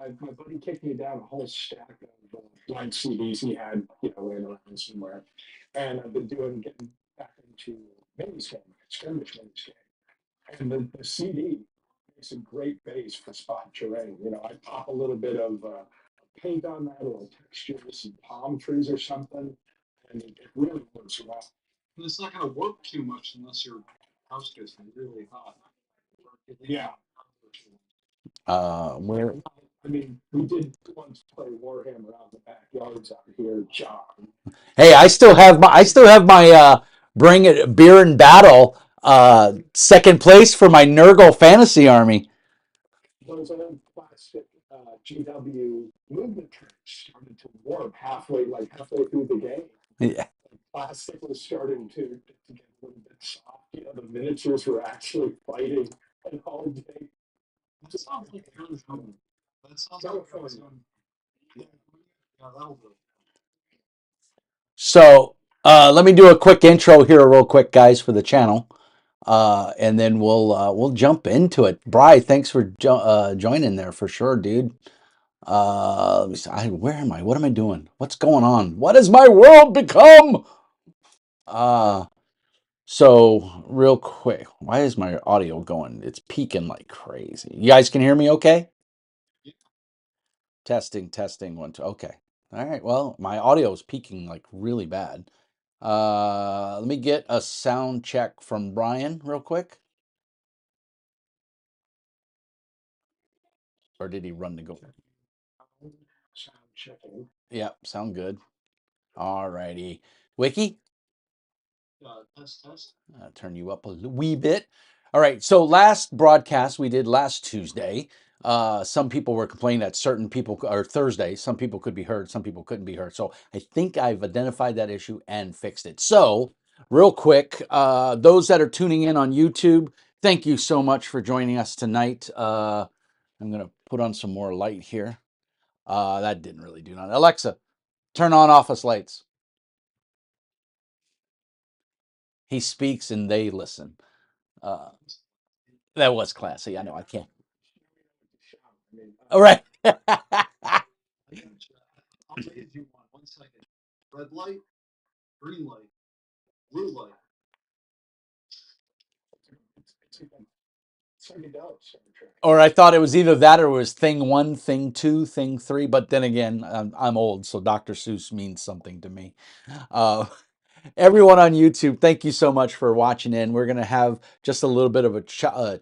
my buddy kicked me down a whole stack of blind CDs he had, laying around somewhere, and I've been getting back into minis game, skirmish minis game, and the CD makes a great base for spot terrain. I pop a little bit of paint on that, or a texture with some palm trees or something, and it really works well. And it's not going to work too much unless your house gets really hot. Yeah. Where I mean, we did once play Warhammer out in the backyards out here, John. Hey, I still have my bring it beer and battle second place for my Nurgle fantasy army. Those old plastic GW movement trains started to warp halfway through the game. Yeah. Plastic was starting to get a little bit soft. The miniatures were actually fighting an all day. That sounds like Arizona. That sounds like Arizona. Yeah, that'll do. So let me do a quick intro here, real quick, guys, for the channel, and then we'll jump into it. Bri, thanks for joining there for sure, dude. Let me see. Where am I? What am I doing? What's going on? What has my world become? So real quick, why is my audio going? It's peaking like crazy. You guys can hear me okay? Yeah. Testing, 1, 2. Okay. All right. Well, my audio is peaking like really bad. Let me get a sound check from Brian real quick. Or did he run to go? Sound checking. Yeah, sound good. All righty. Wiki? Test. Turn you up a wee bit. All right. So last broadcast we did last Tuesday. Some people were complaining that certain people, or Thursday, some people could be heard, some people couldn't be heard. So I think I've identified that issue and fixed it. So real quick, those that are tuning in on YouTube, thank you so much for joining us tonight. I'm going to put on some more light here. That didn't really do nothing. Alexa, turn on office lights. He speaks and they listen. That was classy. I know I can't. All right. I'll give you one. 1 second. Red light, green light, blue light. Or I thought it was either that or it was thing 1, thing 2, thing 3. But then again, I'm old, so Dr. Seuss means something to me. Everyone on YouTube, thank you so much for watching in. We're going to have just a little bit of a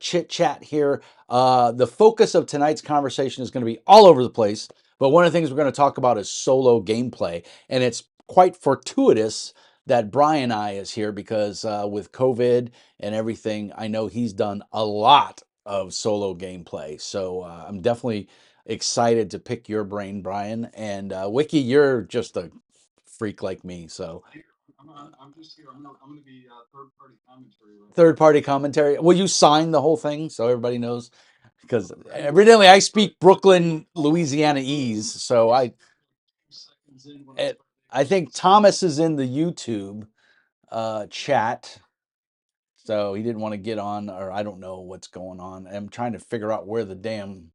chit chat here. The focus of tonight's conversation is going to be all over the place. But one of the things we're going to talk about is solo gameplay. And it's quite fortuitous that Brian I is here because with COVID and everything, I know he's done a lot of solo gameplay. So I'm definitely excited to pick your brain, Brian. And Wiki, you're just a freak like me. So I'm just here. I'm going to be third-party commentary. Third-party commentary. Will you sign the whole thing so everybody knows? Because evidently I speak Brooklyn, Louisiana-ese, so I think Thomas is in the YouTube chat, so he didn't want to get on, or I don't know what's going on. I'm trying to figure out where the damn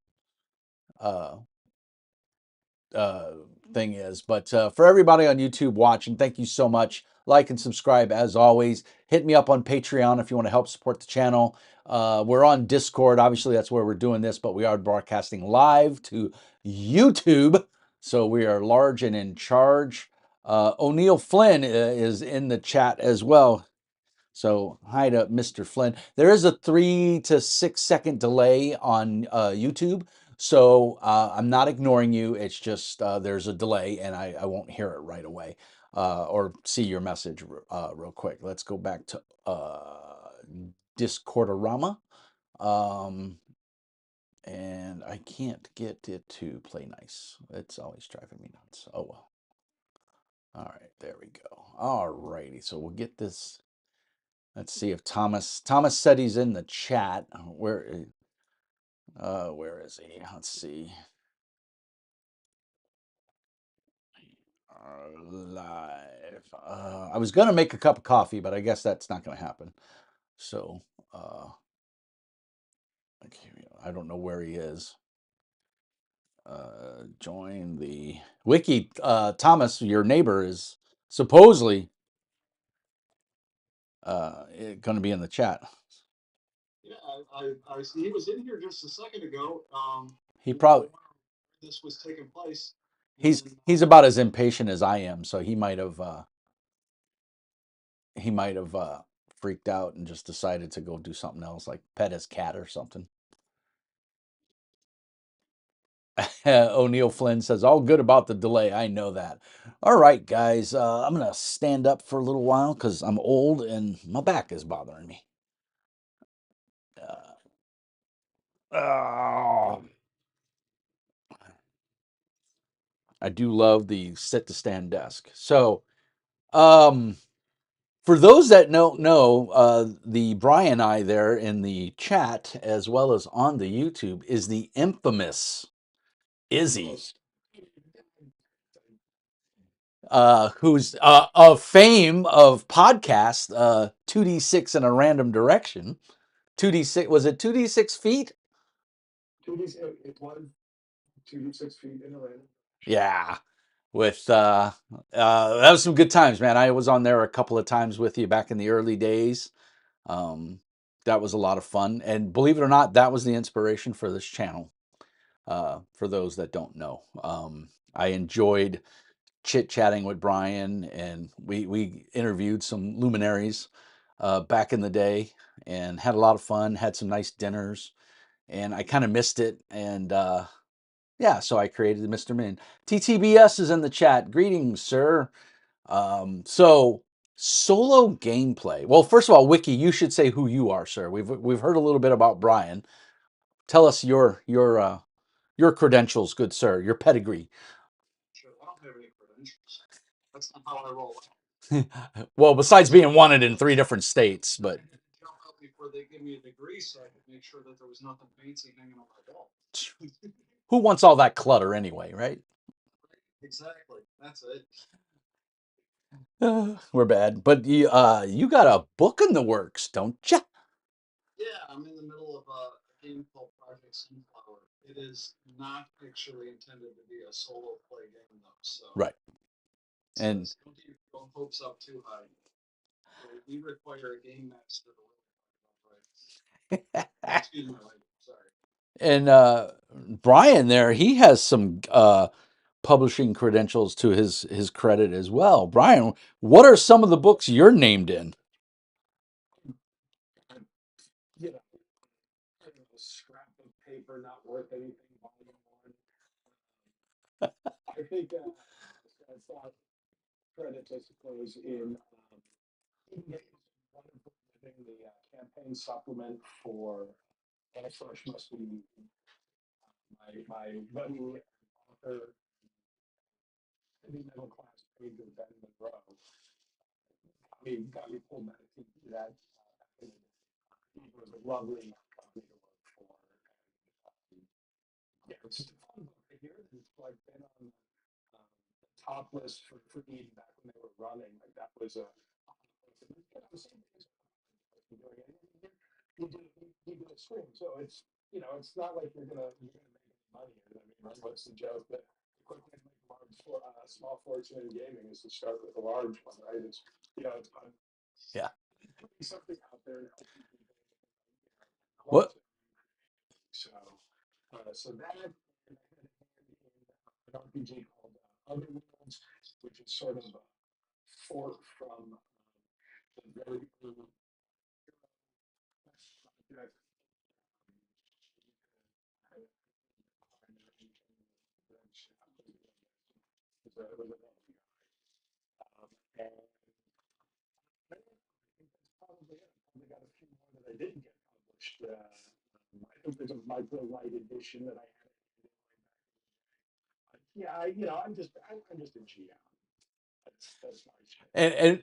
thing is. But for everybody on YouTube watching, thank you so much. Like and subscribe as always. Hit me up on Patreon if you want to help support the channel. We're on Discord. Obviously, that's where we're doing this, but we are broadcasting live to YouTube. So we are large and in charge. O'Neill Flynn is in the chat as well. So hi to Mr. Flynn. There is a 3 to 6 second delay on YouTube. So I'm not ignoring you. It's just there's a delay and I won't hear it right away or see your message real quick. Let's go back to Discordorama. And I can't get it to play nice. It's always driving me nuts. Oh, well. All right, there we go. All righty. So we'll get this. Let's see if Thomas said he's in the chat. Where is he? Let's see. Live. I was gonna make a cup of coffee, but I guess that's not gonna happen. So okay, I don't know where he is. Join the wiki. Thomas, your neighbor, is supposedly going to be in the chat. Yeah, I see. He was in here just a second ago. He probably This was taking place. he's about as impatient as I am, so he might have freaked out and just decided to go do something else, like pet his cat or something. O'Neill Flynn says, all good about the delay. I know that. All right, guys, I'm going to stand up for a little while because I'm old and my back is bothering me. I do love the sit to stand desk. So, for those that don't know, the Brian I there in the chat, as well as on the YouTube, is the infamous Izzy, who's of fame of podcast 2D6 in a random direction. 2D6, was it 2D6 feet? 2D, it was 2D6 feet in a random. Yeah. With that was some good times, man. I was on there a couple of times with you back in the early days. That was a lot of fun, and believe it or not, that was the inspiration for this channel. For those that don't know, I enjoyed chit-chatting with Brian, and we interviewed some luminaries back in the day and had a lot of fun, had some nice dinners, and I kind of missed it. And yeah, so I created Mr. Min. TTBS is in the chat. Greetings, sir. So solo gameplay. Well, first of all, Wiki, you should say who you are, sir. We've heard a little bit about Brian. Tell us your credentials, good sir, your pedigree. Sure, I don't have any credentials. That's not how I roll. Well, besides being wanted in 3 different states, but Jump up before they give me a degree, so I could make sure that there was nothing fancy hanging on my belt. who wants all that clutter anyway, right? Exactly. That's it. We're bad, but you got a book in the works, don't you? Yeah, I'm in the middle of a game called Project Sunflower. It is not actually intended to be a solo play game, though. So right, and don't get your hopes up too high. We require a game master to right. Excuse my language. Sorry. And Brian there, he has some publishing credentials to his credit as well. Brian, what are some of the books you're named in? You know, a scrap of paper not worth anything. Volume 1. I think I've got credits, I suppose, in Wonderful Living, the campaign supplement for Fresh must be my buddy author, heavy middle class painter Ben Monroe. Got me pulled back into that. It was a lovely company to work for. And, yeah, it's just a fun book right here. It's like been on the top list for Creed back when they were running. Like that was a. I was saying because doing anything here, you do a stream, so it's it's not like you're gonna make any money. I mean, right? What's the joke that the quick way to make a small fortune in gaming is to start with a large one, right? It's it's fun. Yeah. Putting something out there and helping people. What? So that and I had a hand in an RPG called Other Worlds, which is sort of a fork from the very early project. And I think that's probably it. Probably got a few more that I didn't get published. I think there's a Micro Light edition that I had. Yeah, I'm just a GM. That's my shit. And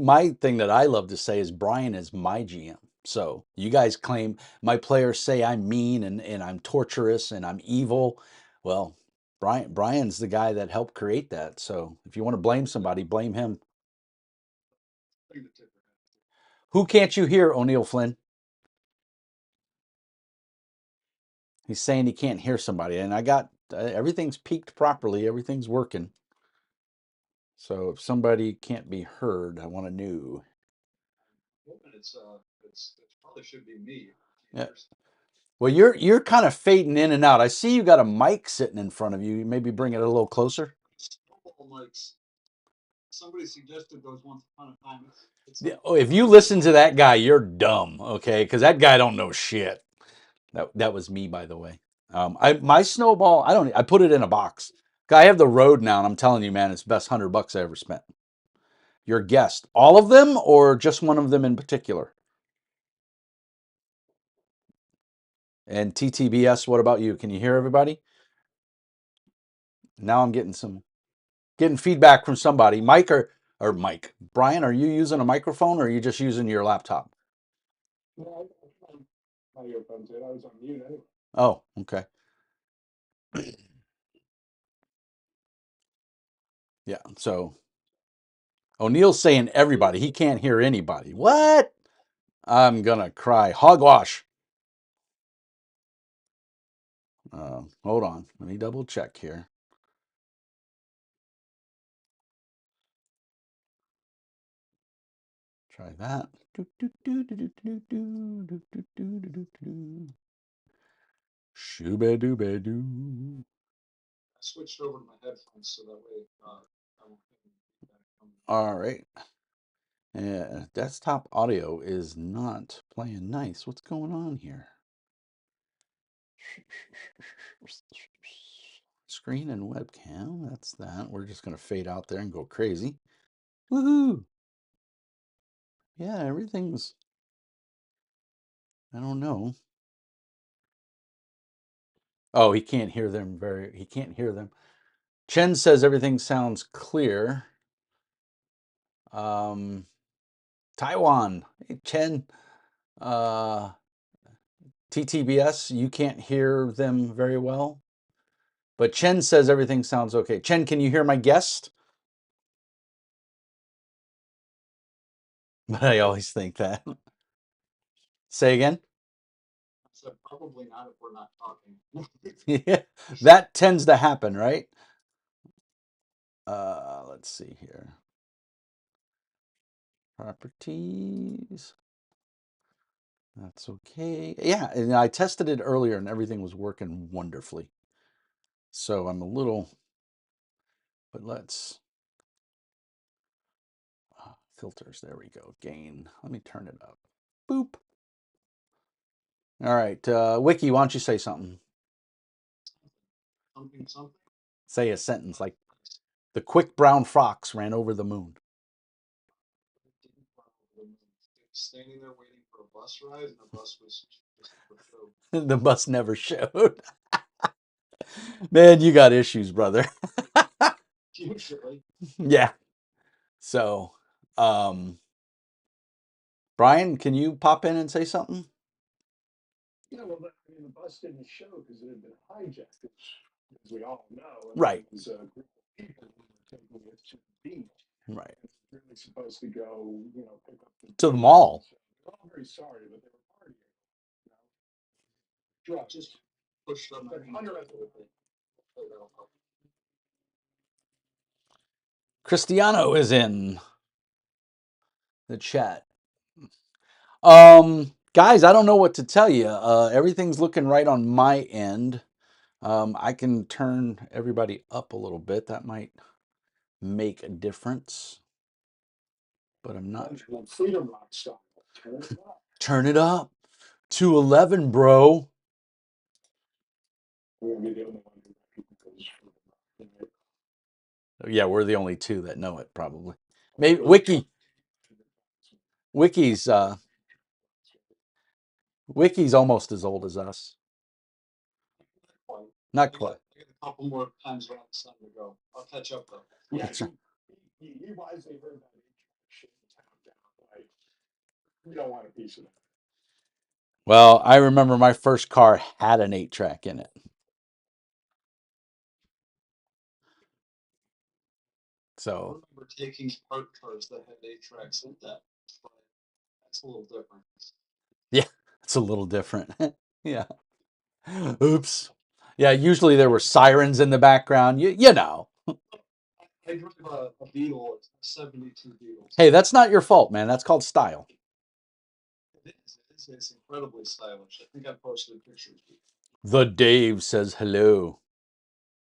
my thing that I love to say is Brian is my GM. So you guys claim my players say I'm mean and I'm torturous and I'm evil. Well, Brian's the guy that helped create that. So if you want to blame somebody, blame him. Who can't you hear, O'Neill Flynn? He's saying he can't hear somebody, and I got everything's peaked properly. Everything's working. So if somebody can't be heard, I want to know. It's it probably should be me. Yeah. Well, you're kind of fading in and out. I see you got a mic sitting in front of you. Maybe bring it a little closer. Snowball mics. Somebody suggested those once upon a time. If you listen to that guy, you're dumb, okay? Because that guy don't know shit. That was me, by the way. My snowball, I put it in a box. I have the Rode now, and I'm telling you, man, it's the best $100 I ever spent. Your guest, all of them, or just one of them in particular? And TTBS, what about you? Can you hear everybody? Now I'm getting feedback from somebody. Mike or Mike. Brian, are you using a microphone or are you just using your laptop? No, my earphones in. I was on mute anyway. Oh, okay. Yeah, so O'Neill's saying everybody. He can't hear anybody. What? I'm gonna cry. Hogwash. Hold on. Let me double check here. Try that. Shooba-dooba-doo. I switched over to my headphones so that way I won't have any feedback coming. All right. Yeah, desktop audio is not playing nice. What's going on here? Screen and webcam. That's that. We're just going to fade out there and go crazy. Woohoo! Yeah, everything's, I don't know. Oh, he can't hear them he can't hear them. Chen says everything sounds clear. Taiwan. Hey, Chen. TTBS, you can't hear them very well. But Chen says everything sounds okay. Chen, can you hear my guest? But I always think that. Say again? So probably not if we're not talking. Yeah, that tends to happen, right? Let's see here. Properties. That's okay. Yeah, and I tested it earlier and everything was working wonderfully. So I'm a little, but let's, filters, there we go. Gain, let me turn it up. Boop. All right, Wiki, why don't you say something? Something. Say a sentence like, the quick brown fox ran over the moon. Standing there waiting for a bus ride, and the bus was just for show. The bus never showed. Man, you got issues, brother. Usually. Yeah. So, Brian, can you pop in and say something? Yeah, well, the bus didn't show because it had been hijacked, as we all know. Right. It was a group of people who were taking it to the beach. Right. It's really supposed to go, pick up To the mall. So they're all very sorry, but they were partying. Drugs. Just pushed on my Cristiano is in the chat. Guys, I don't know what to tell you. Everything's looking right on my end. I can turn everybody up a little bit. That might make a difference. But I'm not. Freedom Rock style. Turn it up. Turn it up to 11, bro. We're gonna be the only one who goes for Yeah, we're the only two that know it, probably. Maybe Wiki's almost as old as us. Not quite. I got a couple more times around the sun to go. I'll catch up though. Yeah, he wisely heard that shit tapped out. Like, we don't want a piece of that. Well, I remember my first car had an 8-track in it. So I remember taking park cars that had 8 tracks in that, but that's a little different. yeah, it's a little different. Yeah. Oops. Yeah, usually there were sirens in the background. You know. I drove a Beetle, it's a 72 Beetle. Hey, that's not your fault, man. That's called style. It's incredibly stylish. I think I posted pictures. The Dave says hello.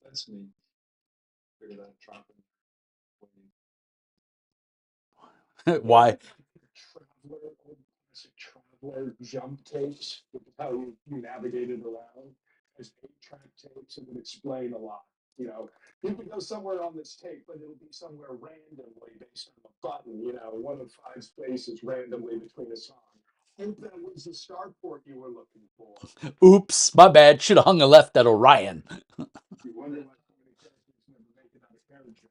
That's me. Figured I'd drop in. Why? Traveler, old classic traveler jump tapes, which is how you navigated around. As 8-track tapes, it would explain a lot. You know, you could go somewhere on this tape, but it'll be somewhere randomly based on a button, you know, one of 5 spaces randomly between a song. Hope that was the start port you were looking for. Oops, my bad. Should have hung a left at Orion. You wonder why so many characters never make it out of character.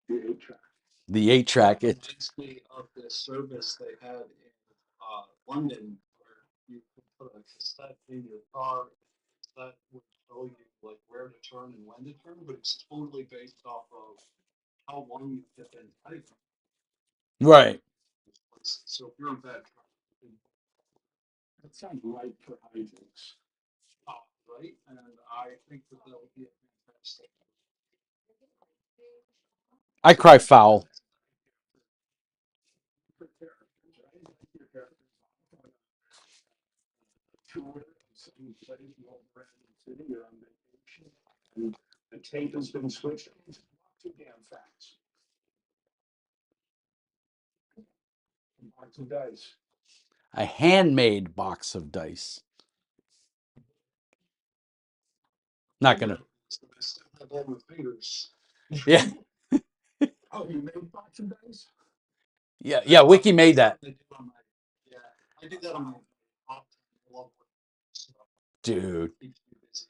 The 8-track. The 8-track. It. Reminds me of this service they had in London where you could put a cassette in your car that would tell you like where to turn and when to turn, but it's totally based off of how long you have been typing. Right. So if you're in bad traffic, That sounds right for hijinks. right? And I think that that would be a fantastic. I cry foul. For characters, right? Like your characters off on a tour of some place in a random city, you're on vacation, and the tape has been switched. It's not too damn fast. A box of dice. A handmade box of dice. Not gonna. I still have all my fingers. Yeah. Oh, you made box of dice? Yeah. Wiki made that. I do that on my top 10 love stuff. Dude. Keeps me busy.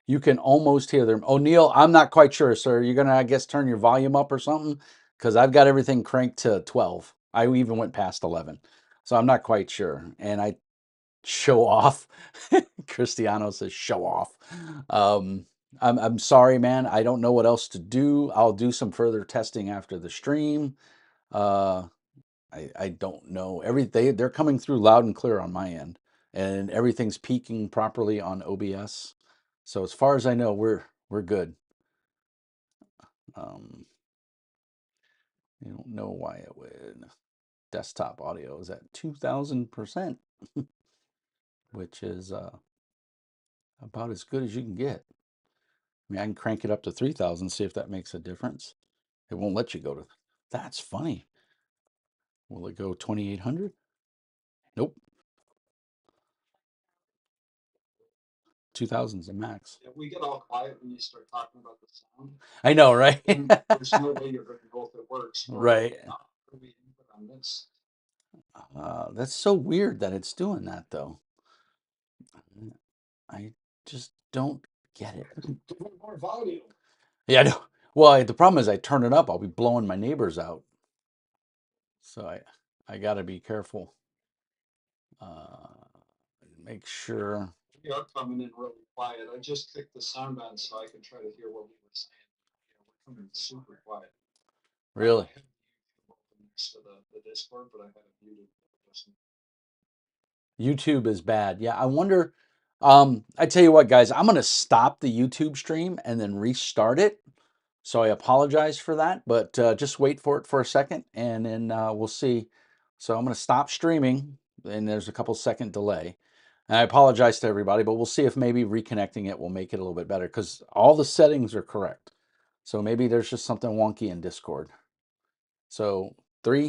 You can almost hear them. O'Neill, I'm not quite sure, sir. You're gonna, I guess, turn your volume up or something, because I've got everything cranked to 12. I even went past 11, so I'm not quite sure. And I show off. Cristiano says show off. I'm sorry, man. I don't know what else to do. I'll do some further testing after the stream. I don't know. They're coming through loud and clear on my end, and everything's peaking properly on OBS. So as far as I know, we're good. I don't know why it would. Desktop audio is at 2000%, which is about as good as you can get. I mean, I can crank it up to 3000, see if that makes a difference. It won't let you go to. That's funny. Will it go 2800? Nope. 2000's the max. Yeah, we get all quiet when you start talking about the sound. I know, right? And there's no way you're going to know if it works. Or Right. not. We input on this. That's so weird that it's doing that, though. I just don't get it. Give it more volume. Yeah, I know. Well, the problem is I turn it up, I'll be blowing my neighbors out. So I got to be careful. Make sure. We are coming in really quiet. I just kicked the sound on so I can try to hear what we were saying. We're coming super quiet. Really? I have YouTube open next to the Discord, but I had it muted. YouTube is bad. Yeah, I wonder. I tell you what, guys, I'm going to stop the YouTube stream and then restart it. So I apologize for that, but just wait for it for a second and then we'll see. So I'm going to stop streaming and there's a couple second delay. And I apologize to everybody, but we'll see if maybe reconnecting it will make it a little bit better because all the settings are correct. So maybe there's just something wonky in Discord. So 3,